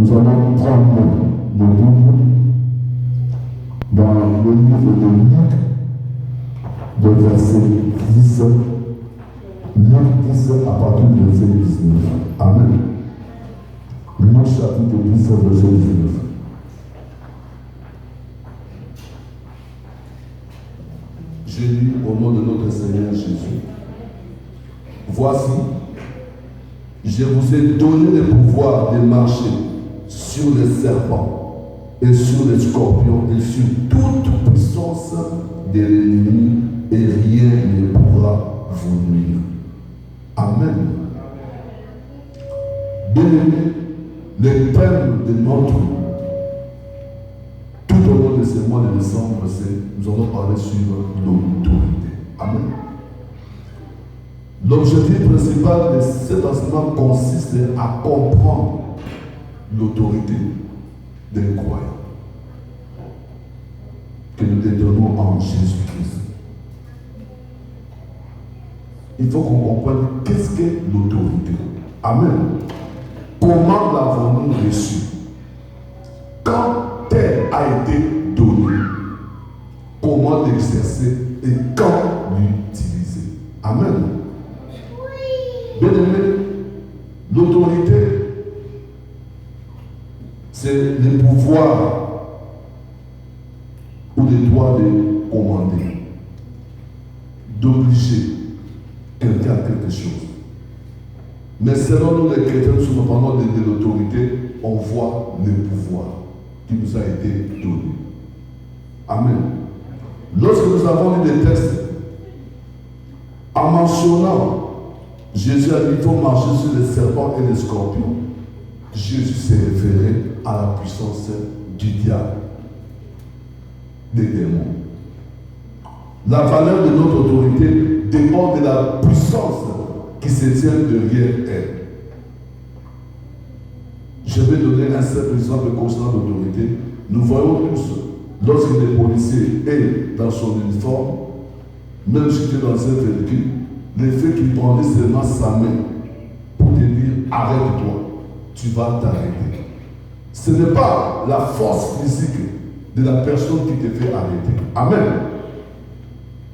Nous allons prendre le livre dans le livre de Luc, de verset 10, Luc 10 à partir du verset 19. Amen. Luc chapitre 10, verset 19. Je lis au nom de notre Seigneur Jésus. Voici, je vous ai donné le pouvoir de marcher sur les serpents et sur les scorpions et sur toute puissance de l'ennemi, et rien ne pourra vous nuire. Amen. Bien-aimés, le thème de notre tout au long de ce mois de décembre, c'est nous allons parler sur l'autorité. Amen. L'objectif principal de cet enseignement consiste à comprendre l'autorité d'un croyant que nous détenons en Jésus-Christ. Il faut qu'on comprenne qu'est-ce qu'est l'autorité. Amen. Comment l'avons-nous reçue? Quand elle a été donnée, comment l'exercer et quand l'utiliser. Amen. Bien-aimé, l'autorité, c'est le pouvoir ou le droit de commander, d'obliger quelqu'un à quelque chose. Mais selon nous, les chrétiens, sous le pendant de l'autorité, on voit le pouvoir qui nous a été donné. Amen. Lorsque nous avons lu des textes, en mentionnant Jésus a dit qu'il faut marcher sur les serpents et les scorpions, Jésus s'est référé à la puissance du diable, des démons. La valeur de notre autorité dépend de la puissance qui se tient derrière elle. Je vais donner un simple exemple concernant l'autorité. Nous voyons tous, lorsque le policier est dans son uniforme, même si tu es dans un véhicule, le fait qu'il prendrait seulement sa main pour te dire arrête-toi, tu vas t'arrêter. Ce n'est pas la force physique de la personne qui te fait arrêter. Amen.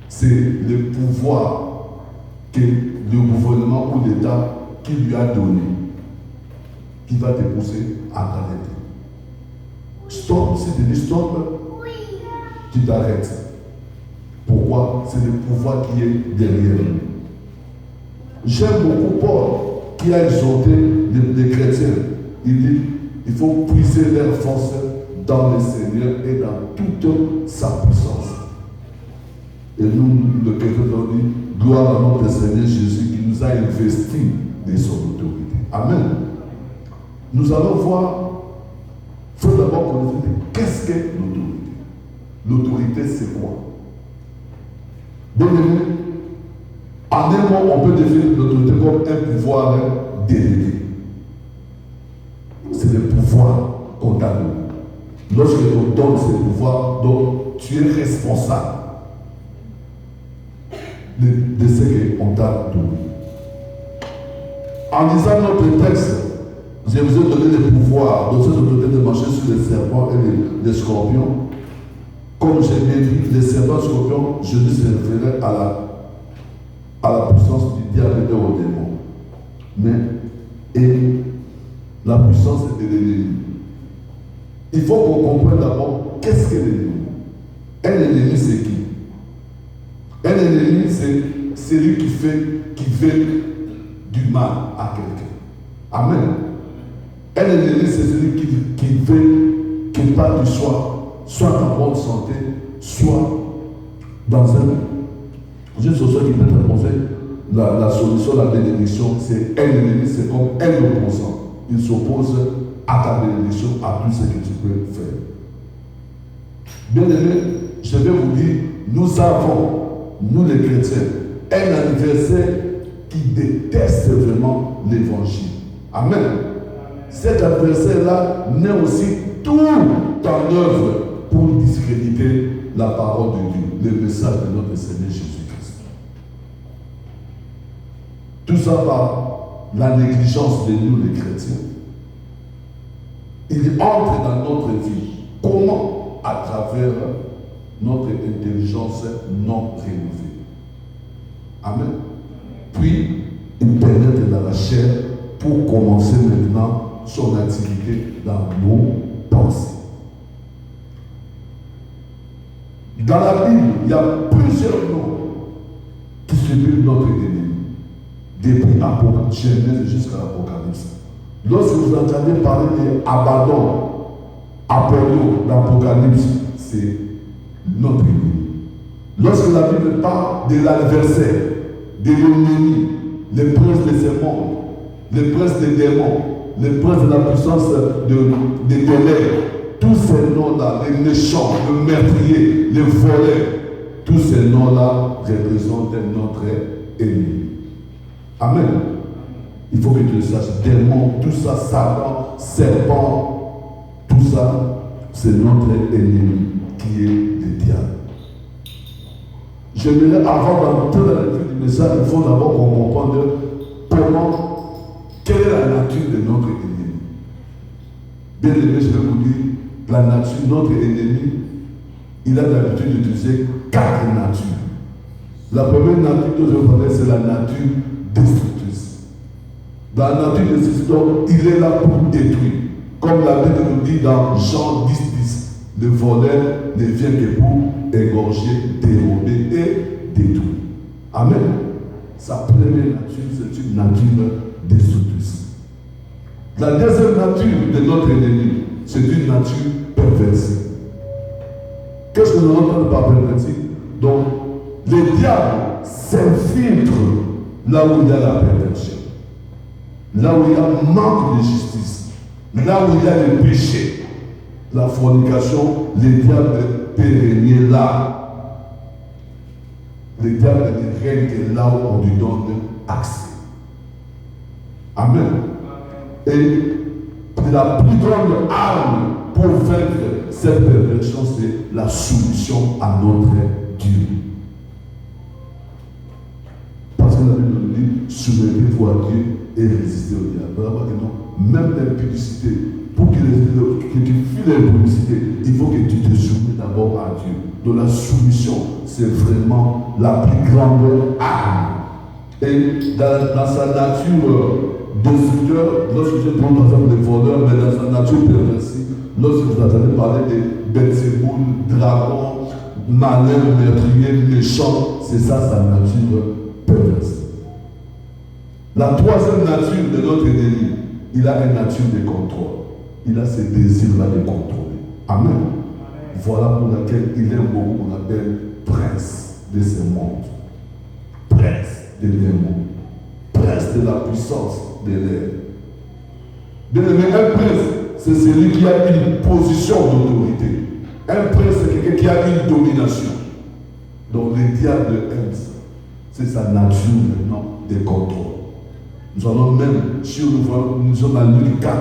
C'est le pouvoir que le gouvernement ou l'État qui lui a donné qui va te pousser à t'arrêter. Stop, si tu dis stop, tu t'arrêtes. Pourquoi? C'est le pouvoir qui est derrière nous. J'aime beaucoup Paul qui a exhorté les chrétiens. Il dit il faut puiser leur force dans le Seigneur et dans toute sa puissance. Et nous, le chrétien, on dit gloire à notre Seigneur Jésus qui nous a investi de son autorité. Amen. Nous allons voir, il faut d'abord connaître qu'est-ce qu'est l'autorité. L'autorité, c'est quoi? Bien-aimé, en un mot, on peut définir l'autorité comme un pouvoir délégué. C'est le pouvoir qu'on t'a donné. Lorsque on donne ce pouvoir, donc tu es responsable de ce qu'on t'a donné. En lisant notre texte, je vous ai donné le pouvoir de cette autorité de marcher sur les serpents et les scorpions. Comme j'ai bien dit, les serpents et les scorpions, Jésus se référait à la puissance du diable et au démon. Et la puissance de l'ennemi. Il faut qu'on comprenne d'abord qu'est-ce qu'est l'ennemi. Un ennemi, c'est qui? Un ennemi, c'est celui qui veut du mal à quelqu'un. Amen. Un ennemi, c'est celui qui veut que pas tu sois soit en bonne santé, soit dans une société qui peut te proposer la solution, la bénédiction. C'est un ennemi, c'est comme un opposant. Il s'oppose à ta bénédiction, à tout ce que tu peux faire. Bien aimé, je vais vous dire, nous avons, nous les chrétiens, un adversaire qui déteste vraiment l'évangile. Amen. Cet adversaire-là met aussi tout en œuvre pour discréditer la parole de Dieu, le message de notre Seigneur Jésus-Christ. Tout ça par la négligence de nous les chrétiens. Il entre dans notre vie. Comment? À travers notre intelligence non rénovée. Amen. Puis, il pénètre dans la chair pour commencer maintenant son activité dans nos pensées. Dans la Bible, il y a plusieurs noms qui subissent notre ennemi. Depuis Genèse jusqu'à l'Apocalypse. Lorsque vous entendez parler d'Abaddon, Apollo, l'Apocalypse, c'est notre ennemi. Lorsque la Bible parle de l'adversaire, de l'ennemi, les princes de ce monde, les princes des démons, les princes de la puissance des ténèbres, tous ces noms-là, les méchants, les meurtriers, les voleurs, tous ces noms-là représentent notre ennemi. Amen. Il faut que tu le saches. Démons, tout ça, Satan, serpent, tout ça, c'est notre ennemi qui est le diable. J'aimerais, avant d'entrer dans la lecture du message, il faut d'abord qu'on comprenne quelle est la nature de notre ennemi. Bien aimé, je vais vous dire, la nature, notre ennemi, il a l'habitude d'utiliser 4 natures. La première nature que je vais parler, c'est la nature destructrice. Dans la nature destructrice, il est là pour détruire. Comme la Bible nous dit dans Jean 10, le voleur ne vient que pour égorger, dérober et détruire. Amen. Sa première nature, c'est une nature destructrice. La deuxième nature de notre ennemi, c'est une nature perverse. Qu'est-ce que nous entendons par perverse? Donc, le diable s'infiltre là où il y a la perversion, là où il y a manque de justice, là où il y a le péché, la fornication, le diable peut régner là. Le diable ne règne que là où on lui donne accès. Amen. Et la plus grande arme pour vaincre cette perversion, c'est la soumission à notre Dieu. Parce que la Bible nous dit, soumettez-vous à Dieu et résistez au diable. Même l'impudicité, pour que tu fuis l'impudicité, il faut que tu te soumettes d'abord à Dieu. Donc la soumission, c'est vraiment la plus grande arme. Et dans sa nature destructeur, lorsque je prends par exemple des voleurs, mais dans sa nature perversive, lorsque vous entendez parler de Belzéboul, dragon, malin, meurtrier, méchant, c'est ça sa nature perverse. La troisième nature de notre ennemi, il a une nature de contrôle. Il a ce désir-là de contrôler. Amen. Voilà pour laquelle il aime beaucoup qu'on appelle prince de ce monde. Prince des démons. Prince de la puissance de l'air. Bien aimé, un prince, c'est celui qui a une position d'autorité. Un prince, c'est quelqu'un qui a une domination. Donc le diable aime ça. C'est sa nature maintenant de contrôle. Nous allons même, si nous sommes dans Luc 4,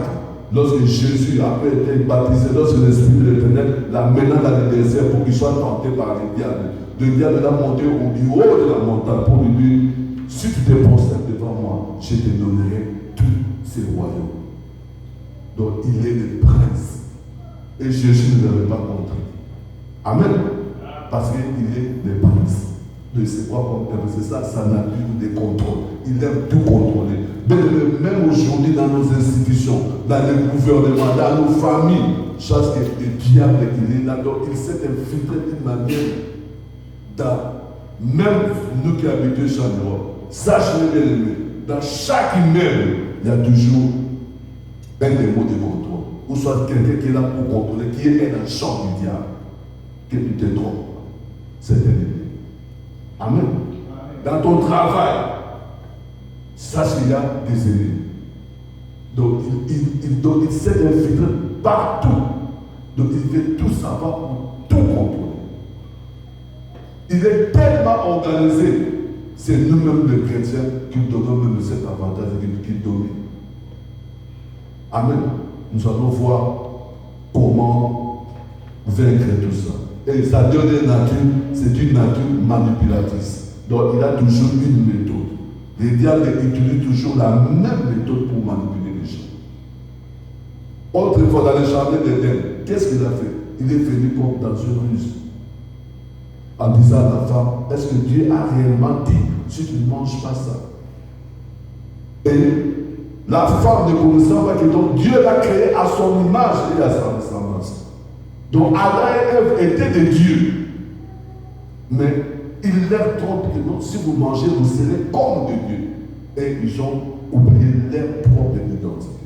lorsque Jésus a été baptisé, lorsque l'Esprit de l'Éternel l'amena dans le désert pour qu'il soit tenté par le diable l'a monté au plus haut de la montagne pour lui dire, si tu te prosternes devant moi, je te donnerai tous ces royaumes. Donc il est le prince. Et Jésus ne l'avait pas montré. Amen. Parce qu'il est le prince. De c'est quoi comme c'est ça sa nature de contrôle. Il aime tout contrôler. Même aujourd'hui dans nos institutions, dans les gouvernements, dans nos familles, chaque que le diable il est là, donc il s'est infiltré d'une manière même nous qui habitons chez nous. Sachez bien aimé, dans chaque immeuble, il y a toujours un démon de contrôle. Ou soit quelqu'un qui est là pour contrôler, qui est un agent du diable. Que tu te trompes. C'est ennemi. Amen. Dans ton travail, sache qu'il y a des ennemis. Donc il s'est infiltré partout. Donc il veut tout savoir pour tout contrôler. Il est tellement organisé. C'est nous-mêmes les chrétiens qui nous donnons même cet avantage qui domine. Amen. Nous allons voir comment vaincre tout ça. Et sa dernière nature, c'est une nature manipulatrice. Donc il a toujours une méthode. Le diable utilise toujours la même méthode pour manipuler les gens. Autrefois, dans le jardin d'Éden, qu'est-ce qu'il a fait? Il est venu comme dans une ruse. En disant à la femme, est-ce que Dieu a réellement dit, si tu ne manges pas ça? Et la femme ne connaissant pas que donc Dieu l'a créé à son image et à sa ressemblance. Donc Adam et Ève étaient des dieux. Mais il leur trompe que non, si vous mangez, vous serez comme des dieux. Et ils ont oublié leur propre identité.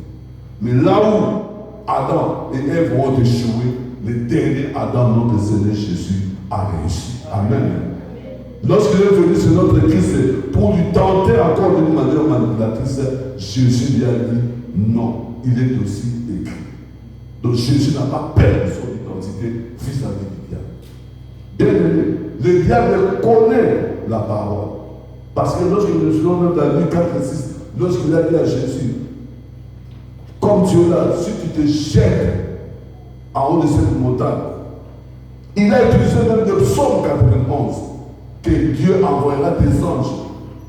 Mais là où Adam et Ève ont échoué, le dernier Adam, notre Seigneur Jésus, a réussi. Amen. Lorsqu'il est venu sur notre Christ pour lui tenter encore d'une manière manipulatrice, Jésus lui a dit non, il est aussi écrit. Donc Jésus n'a pas perdu son identité vis-à-vis du diable. Bien aimé, le diable connaît la parole. Parce que lorsque nous sommes même dans Luc 4 et 6, lorsqu'il a dit à Jésus, comme tu es là, si tu te jettes en haut de cette montagne, il a utilisé même le psaume 91, que Dieu envoyera des anges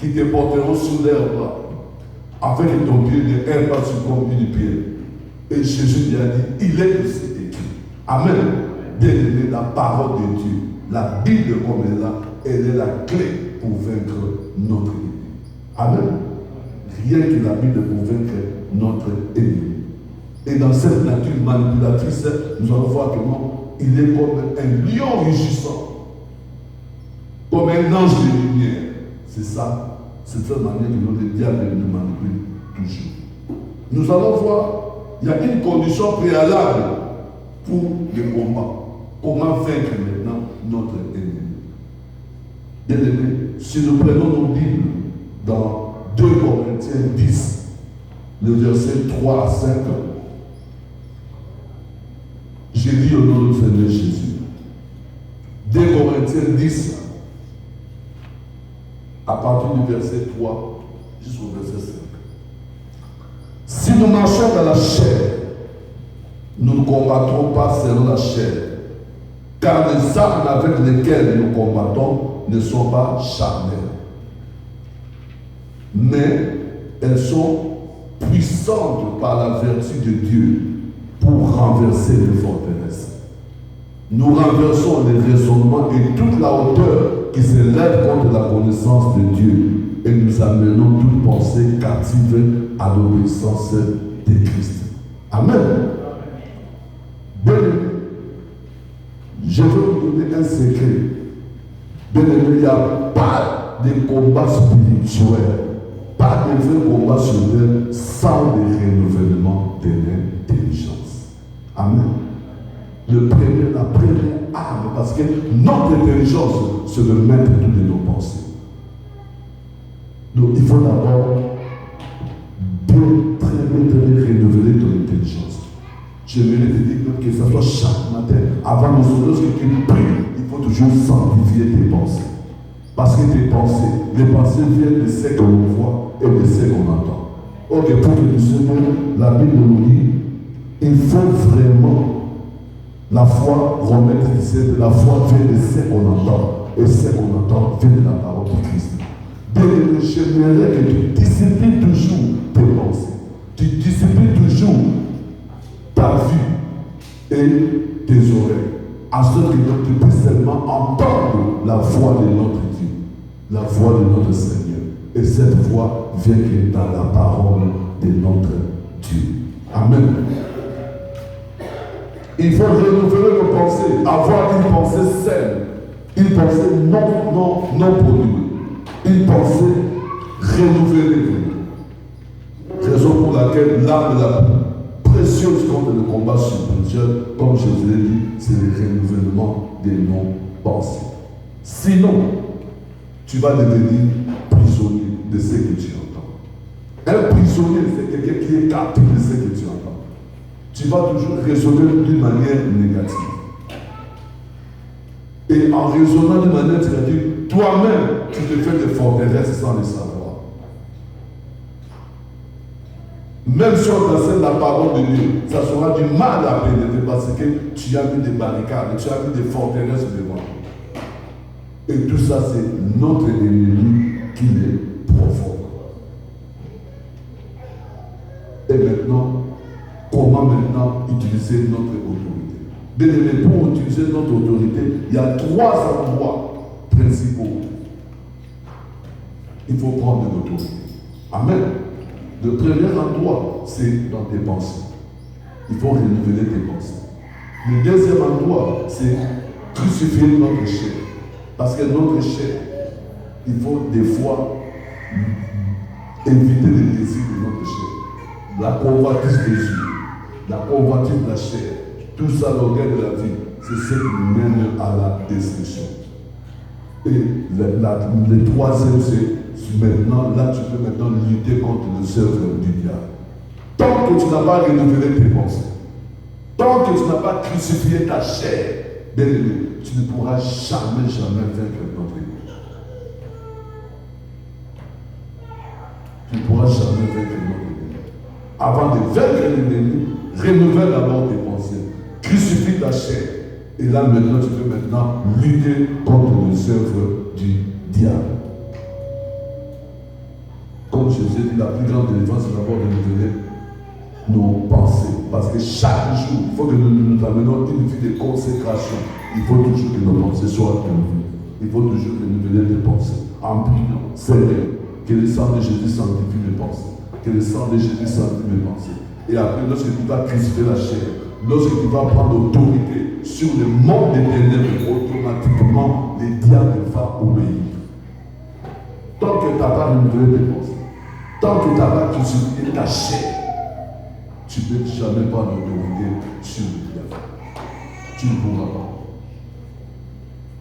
qui te porteront sur leurs bras, afin que ton pied ne erre pas sur comme une pierre. Et Jésus lui a dit, il est aussi écrit. Amen. Bien aimé, la parole de Dieu, la Bible comme elle est là, elle est la clé pour vaincre notre ennemi. Amen. Rien que la Bible pour vaincre notre ennemi. Et dans cette nature manipulatrice, nous allons voir comment il est comme un lion rugissant, comme un ange de lumière. C'est ça, c'est cette manière que le diable nous manipule toujours. Nous allons voir, il y a une condition préalable pour le combat. Comment vaincre maintenant notre ennemi. Bien aimé, si nous prenons nos Bibles dans 2 Corinthiens 10, le verset 3 à 5, j'ai lu au nom du Seigneur Jésus. 2 Corinthiens 10, à partir du verset 3 jusqu'au verset 5. Si nous marchons dans la chair, nous ne combattrons pas selon la chair, car les armes avec lesquelles nous combattons ne sont pas charnelles, mais elles sont puissantes par la vertu de Dieu pour renverser les forteresses. Nous renversons les raisonnements et toute la hauteur qui s'élève contre la connaissance de Dieu et nous amenons toute pensée captive à l'obéissance de Christ. Amen. Bien aimé, je veux vous donner un secret. Bien aimé, il n'y a pas de combat spirituel, pas de vrai combat sur terre sans le renouvellement de l'intelligence. Amen. La première arme, parce que notre intelligence, c'est le maître de toutes nos pensées. Donc il faut d'abord très bien renouveler ton intelligence. Je vais te dire que ce soit chaque matin, avant de se lorsque tu pries, il faut toujours sanctifier tes pensées. Parce que tes pensées, les pensées viennent de ce qu'on voit et de ce qu'on entend. Ok, pour que nous soyons, la Bible nous dit, il faut vraiment la foi remettre ici, la foi vient de ce qu'on entend. Et ce qu'on entend vient de la parole de Christ. Bien, j'aimerais que tu disciplines toujours tes pensées. Tu disciplines toujours ta vue et tes oreilles. À ce que tu puisses seulement entendre la voix de notre Dieu, la voix de notre Seigneur. Et cette voix vient que dans la parole de notre Dieu. Amen. Il faut renouveler nos pensées, avoir une pensée saine, une pensée non polluée, une pensée renouvelée. Raison pour laquelle l'arme la plus précieuse contre le combat spirituel, comme je vous l'ai dit, c'est le renouvellement de nos pensées. Sinon, tu vas devenir prisonnier de ce que tu entends. Un prisonnier, c'est quelqu'un qui est captif de ce que tu entends. Tu vas toujours raisonner d'une manière négative. Et en raisonnant d'une manière négative, toi-même, tu te fais des forteresses sans le savoir. Même si on enseigne la parole de Dieu, ça sera du mal à pénétrer parce que tu as mis des barricades, tu as mis des forteresses devant. Et tout ça, c'est notre ennemi qui les provoque. Et maintenant, comment maintenant utiliser notre autorité. Bien aimé, pour utiliser notre autorité, il y a 3 endroits principaux. Il faut prendre l'autorité. Amen. Le premier endroit, c'est dans tes pensées. Il faut renouveler tes pensées. Le deuxième endroit, c'est crucifier notre chair. Parce que notre chair, il faut des fois éviter les désirs de notre chair. La convoitise des yeux, la convoitise de la chair, tout ça, l'orgueil de la vie, c'est ce qui nous mène à la destruction. Et le troisième, c'est maintenant, là tu peux maintenant lutter contre le cercle du diable. Tant que tu n'as pas renouvelé tes pensées, tant que tu n'as pas crucifié ta chair, bien aimé, tu ne pourras jamais vaincre notre ennemi. Tu ne pourras jamais vaincre notre ennemi. Avant de vaincre l'ennemi, renouvelle d'abord tes pensées, crucifie ta chair. Et là maintenant, tu peux maintenant lutter contre le cercle du diable. Comme je vous ai dit, la plus grande délivrance, c'est d'abord de renouveler nos pensées. Parce que chaque jour, il faut que nous amenions une vie de consécration. Il faut toujours que nos pensées soient renouvelées. Il faut toujours renouveler les pensées. En priant, Seigneur, que le sang de Jésus sanctifie mes pensées. Que le sang de Jésus sanctifie mes pensées. Et après, lorsque tu vas crucifier la chair, lorsque tu vas prendre l'autorité sur le monde des ténèbres, automatiquement, les diables vont obéir. Tant que tu n'as pas renouvelé tes pensées, tant que tu n'as pas crucifié ta chair, tu ne peux jamais prendre l'autorité sur le diable. Tu ne pourras pas.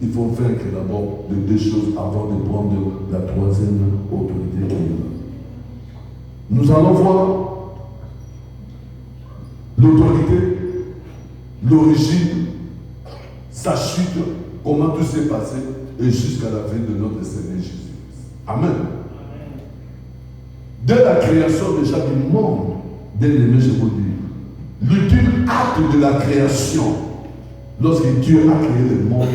Il faut vaincre d'abord les 2 choses avant de prendre la 3e autorité qui est là. Nous allons voir l'autorité, l'origine, sa chute, comment tout s'est passé et jusqu'à la fin de notre Seigneur Jésus. Amen. Dès la création déjà du monde, bien aimé, je vous dis, l'ultime acte de la création, lorsque Dieu a créé le monde,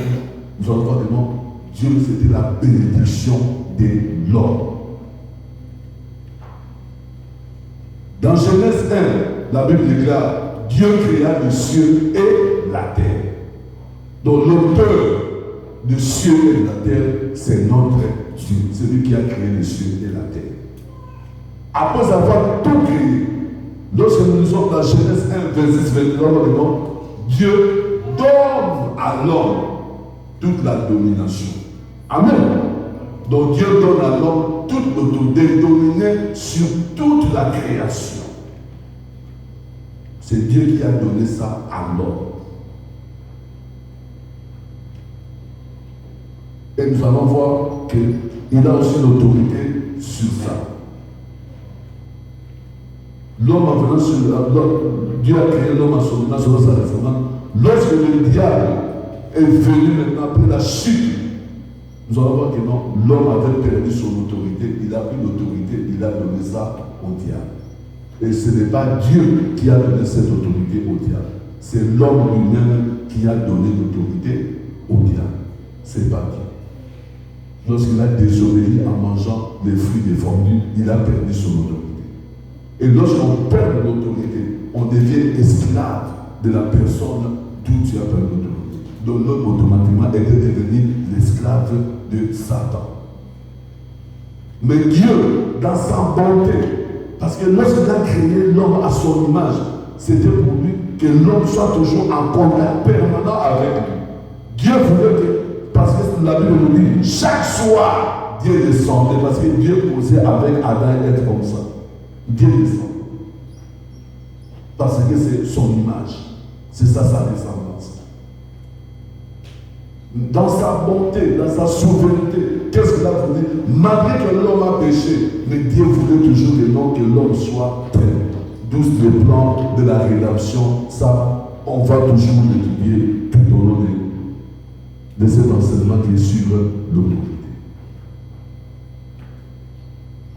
nous allons voir comment Dieu, c'était la bénédiction de l'homme. Dans Genèse 1, la Bible déclare, Dieu créa le ciel et la terre. Donc l'auteur du ciel et de la terre, c'est notre Dieu, celui qui a créé le ciel et la terre. Après avoir tout créé, lorsque nous sommes dans Genèse 1, verset 23, Dieu donne à l'homme toute la domination. Amen. Donc Dieu donne à l'homme toute l'autorité de dominer sur toute la création. C'est Dieu qui a donné ça à l'homme. Et nous allons voir qu'il a aussi l'autorité sur ça. L'homme en venant sur Dieu a créé l'homme à son image, selon sa ressemblance. Lorsque le diable est venu maintenant après la chute, nous allons voir que non, l'homme avait perdu son autorité, il a pris l'autorité, il a donné ça au diable. Et ce n'est pas Dieu qui a donné cette autorité au diable. C'est l'homme lui-même qui a donné l'autorité au diable. C'est pas Dieu. Lorsqu'il a désobéi en mangeant les fruits défendus, il a perdu son autorité. Et lorsqu'on perd l'autorité, on devient esclave de la personne d'où tu as perdu l'autorité. Donc l'homme automatiquement était devenu l'esclave de Satan. Mais Dieu, dans sa bonté, parce que lorsqu'il a créé l'homme à son image, c'était pour lui que l'homme soit toujours en contact permanent avec lui. Dieu voulait que, parce que la Bible nous dit, chaque soir, Dieu descendait, parce que Dieu posait avec Adam et être comme ça. Dieu descend. Parce que c'est son image. C'est ça sa ressemblance. Dans sa bonté, dans sa souveraineté, qu'est-ce qu'il a voulu? Malgré que l'homme a péché, mais Dieu voulait toujours que l'homme soit prêt. D'où le plan de la rédemption, ça, on va toujours l'étudier tout au long de cet enseignement qui est sur l'autorité.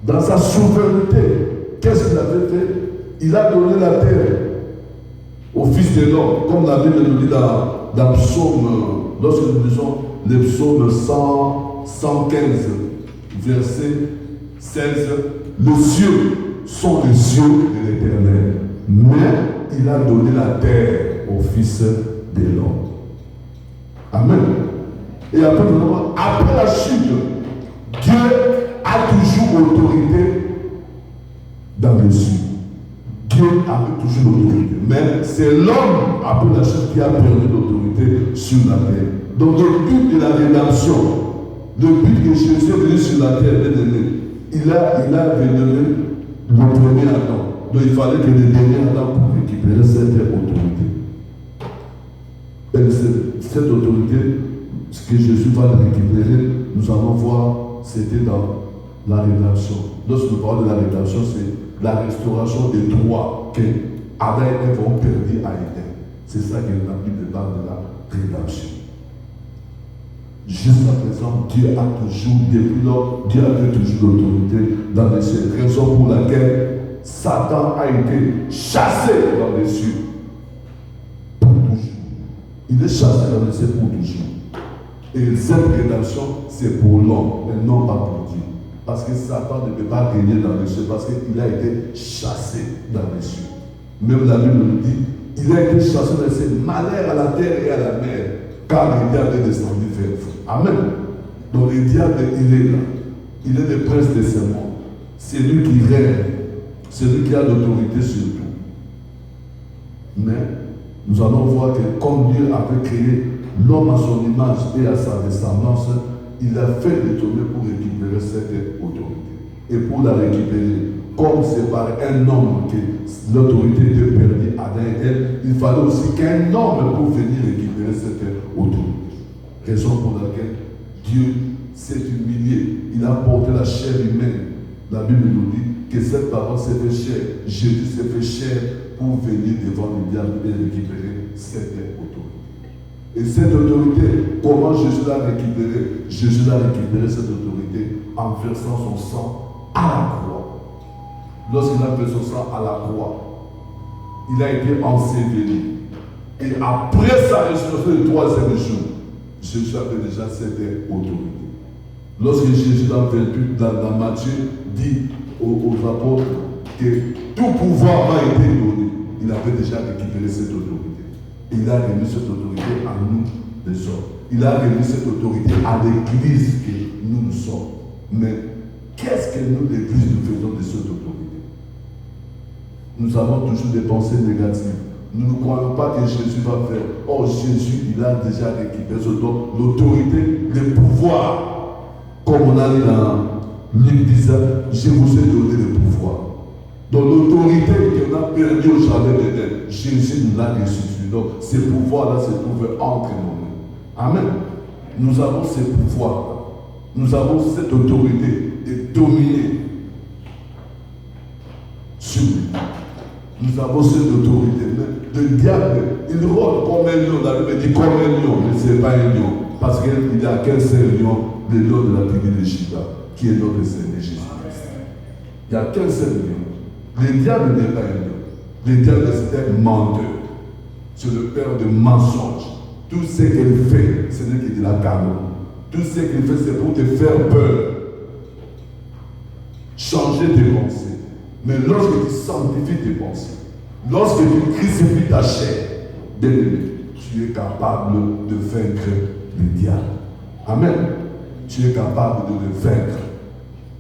Dans sa souveraineté, qu'est-ce qu'il avait fait? Il a donné la terre au Fils de l'homme, comme la Bible nous dit dans le psaume, lorsque nous lisons le psaume 115, verset 16, les cieux sont les cieux de l'Éternel, mais il a donné la terre au Fils de l'homme. Amen. Et après la chute, Dieu a toujours autorité dans les cieux. Dieu avait toujours l'autorité. Mais c'est l'homme, après la chute, qui a perdu l'autorité sur la terre. Donc le but de la rédemption, le but que Jésus est venu sur la terre, bien aimé, il a vénéré le premier Adam. Donc il fallait que le dernier Adam pour récupérer cette autorité. Et cette autorité, ce que Jésus va récupérer, nous allons voir, c'était dans la rédemption. Lorsque nous parlons de la rédemption, c'est la restauration des droits que Adam et Ève ont perdus à Éden. C'est ça que la Bible parle de la rédemption. Jusqu'à présent, Dieu a toujours, depuis lors, Dieu avait toujours l'autorité dans les cieux. Raison pour laquelle Satan a été chassé dans les cieux pour toujours. Il est chassé dans les cieux pour toujours. Et cette rédemption, c'est pour l'homme, et non pas pour Dieu. Parce que Satan ne peut pas régner dans les cieux, parce qu'il a été chassé dans les cieux. Même la Bible nous dit, il a été chassé dans les cieux, malheur à la terre et à la mer, car le diable est descendu vers vous. Amen. Donc le diable, il est là. Il est le prince de ce monde. C'est lui qui règne. C'est lui qui a l'autorité sur tout. Mais nous allons voir que comme Dieu avait créé l'homme à son image et à sa ressemblance, il a fait détourner pour récupérer cette autorité. Et pour la récupérer, comme c'est par un homme que l'autorité était perdue à Adam et Ève, il fallait aussi qu'un homme pour venir récupérer cette autorité. Raison pour laquelle Dieu s'est humilié. Il a porté la chair humaine. La Bible nous dit que cette parole s'est fait chair. Jésus s'est fait chair pour venir devant le diable et récupérer cette autorité. Et cette autorité, comment Jésus l'a récupérée? Jésus l'a récupéré cette autorité en versant son sang à la croix. Lorsqu'il a versé son sang à la croix, il a été enseveli. Et après sa résurrection le troisième jour, Jésus avait déjà cette autorité. Lorsque Jésus dans Matthieu dit aux apôtres que tout pouvoir m'a été donné, il avait déjà récupéré cette autorité. Il a remis cette autorité à nous, les hommes. Il a remis cette autorité à l'Église que nous sommes. Mais qu'est-ce que nous, l'Église, nous faisons de cette autorité? Nous avons toujours des pensées négatives. Nous ne croyons pas que Jésus va faire. Oh, Jésus, il a déjà récupéré l'autorité, le pouvoir. Comme on a dit dans Luc 10, je vous ai donné le pouvoir. Donc l'autorité qu'on a perdue au jardin d'Éden, Jésus nous l'a restitué. Donc ce pouvoir-là se trouve entre nous. Amen. Nous avons ce pouvoir-là. Nous avons cette autorité de dominer sur lui. Nous avons cette autorité. Mais le diable, il rôde comme un lion. La Bible dit comme un lion, mais ce n'est pas un lion. Parce qu'il n'y a qu'un seul lion, le lion de la tribu de Juda, qui est notre Seigneur Jésus-Christ. Il n'y a qu'un seul lion. Le diable n'est pas un lion. Le diable, c'est un menteur. C'est le père de mensonges. Tout ce qu'il fait, ce n'est que de la calomnie. Tout ce qu'il fait, c'est pour te faire peur. Changer tes pensées. Mais lorsque tu sanctifies tes pensées, lorsque tu crucifies ta chair, bien aimé, tu es capable de vaincre le diable. Amen. Tu es capable de le vaincre.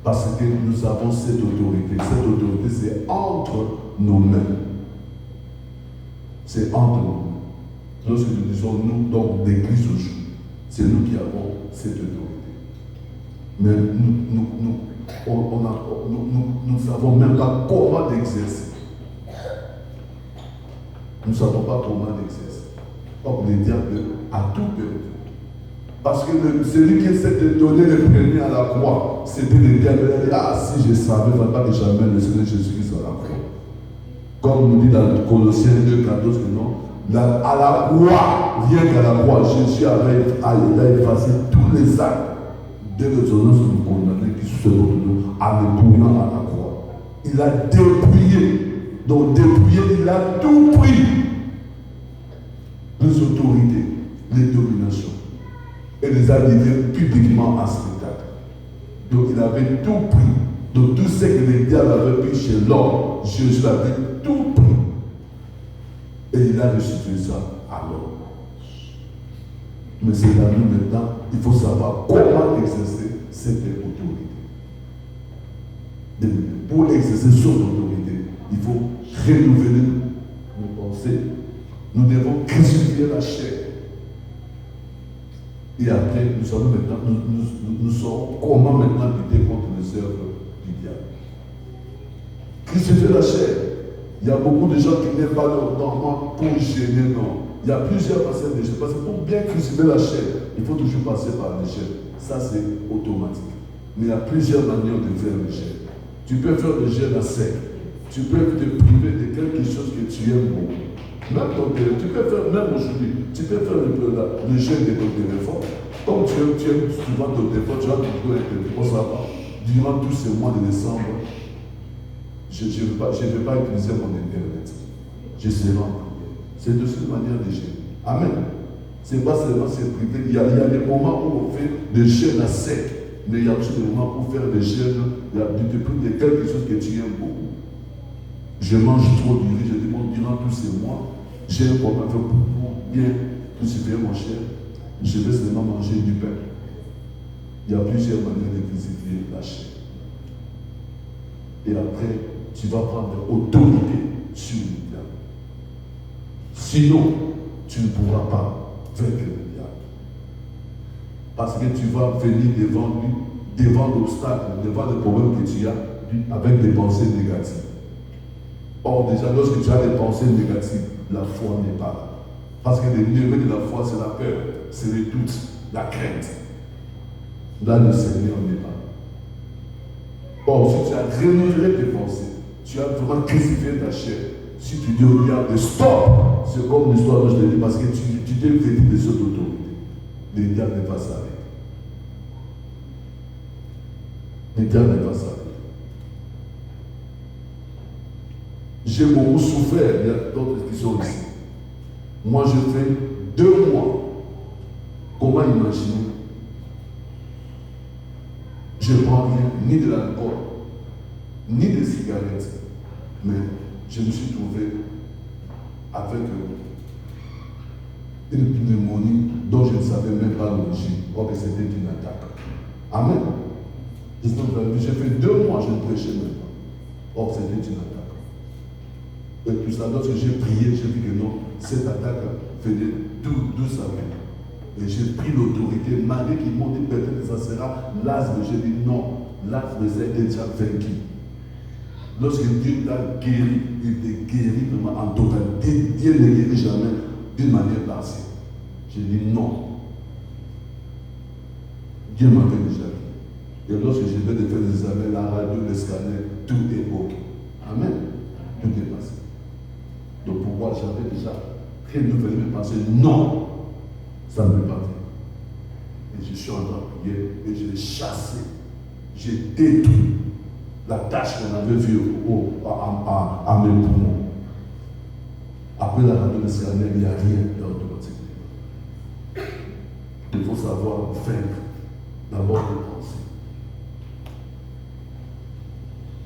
Parce que nous avons cette autorité. Cette autorité, c'est entre nos mains. C'est entre nous. Lorsque nous disons nous, donc l'Église aujourd'hui, c'est nous qui avons cette autorité. Mais nous ne savons même pas comment l'exercer. Nous ne savons pas comment l'exercer. Or, le diable a tout perdu. Parce que celui qui s'est donné le premier à la croix, c'était le diable. Il a dit, ah, si je savais, il ne fallait pas que j'amène le Seigneur Jésus-Christ à la croix. Comme nous dit dans Colossiens 2, 14, que non, à la croix, rien qu'à la croix, Jésus avait effacé tous les actes de les ordonnances nous condamner qui sont sur nous en les pouillant à la croix. Il a dépouillé. Donc dépouillé, il a tout pris. Les autorités, les dominations. Et les a livrés publiquement en spectacle. Donc il avait tout pris. Donc tout ce que les diables avaient pris chez l'homme, Jésus avait tout pris. Et il a restitué ça à l'homme. Mais c'est à nous maintenant, il faut savoir comment exercer cette autorité. Pour exercer son autorité, il faut renouveler nos pensées. Nous devons crucifier la chair. Et après, nous savons maintenant, nous saurons comment maintenant lutter contre les œuvres du diable. Crucifier la chair. Il y a beaucoup de gens qui n'aiment pas leur temps pour gêner, non. Il y a plusieurs façons de gêner. Parce que pour bien crucifier la chair, il faut toujours passer par les chair. Ça, c'est automatique. Mais il y a plusieurs manières de faire le jeûne. Tu peux faire le jeûne à sec. Tu peux te priver de quelque chose que tu aimes beaucoup. Même ton téléphone, tu peux faire, même aujourd'hui, tu peux faire le jeûne de ton téléphone. Comme tu aimes souvent ton téléphone, tu vas toujours être téléphone, ça va. Durant tous ces mois de décembre, je ne vais pas utiliser mon internet. Je serai en prière. C'est de cette manière de jeûner. Amen. C'est pas seulement se priver. Il y a des moments où on fait des jeûnes à sec. Mais il y a aussi des moments pour faire des jeûnes, il y a de quelque chose que tu aimes beaucoup. Je mange trop du riz, je dis bon, durant tous ces mois, j'ai un problème pour bien crucifier mon chair. Je vais seulement manger du pain. Il y a plusieurs manières de crucifier la chair. Et après, tu vas prendre autorité sur le diable. Sinon, tu ne pourras pas vaincre le diable. Parce que tu vas venir devant lui, devant l'obstacle, devant le problème que tu as, avec des pensées négatives. Or, déjà, lorsque tu as des pensées négatives, la foi n'est pas là. Parce que l'ennemi de la foi, c'est la peur, c'est le doute, la crainte. Là, le Seigneur n'est pas. Or, si tu as renouvelé tes pensées, tu as vraiment crucifié ta chair. Si tu dis au diable, stop, c'est comme l'histoire que je t'ai dit, parce que tu t'es vêtu de cette autorité. Le diable n'est pas s'arrêter. Le diable n'est pas s'arrêter. J'ai beaucoup souffert, il y a d'autres qui sont ici. Moi, je fais 2 mois. Comment imaginer? Je ne prends rien, ni de l'alcool, ni des cigarettes. Mais je me suis trouvé avec une pneumonie dont je ne savais même pas l'origine. Or que c'était une attaque. Amen. J'ai fait 2 mois, je ne prêchais même pas. Or c'était une attaque. Et tout ça, lorsque j'ai prié, j'ai vu que non, cette attaque venait d'où ça vient. Et j'ai pris l'autorité, malgré qu'ils m'ont dit peut-être que ça sera l'asthme. J'ai dit non, l'asthme c'est déjà vaincu. Lorsque Dieu t'a guéri, il te guérit vraiment en totalité. Dieu ne guérit jamais d'une manière partielle. J'ai dit non. Dieu m'avait déjà guéri. Et lorsque je vais faire des examens, la radio, le scanner, tout est OK. Amen. Tout est passé. Donc pourquoi j'avais déjà renouvelé mes pensées? Non, ça ne peut pas faire. Et je suis en train de prier et je l'ai chassé. J'ai détruit la tâche qu'on avait vue à mes poumons. Après la radio de scanner, il n'y a rien d'automatique. Il faut savoir vaincre d'abord les pensées.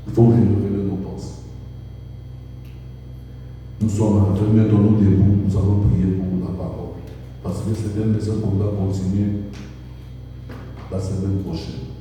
Il faut renouveler nos pensées. Nous sommes arrivés, mettons-nous debout, nous allons prier pour la parole. Parce que c'est un message qu'on va continuer la semaine prochaine.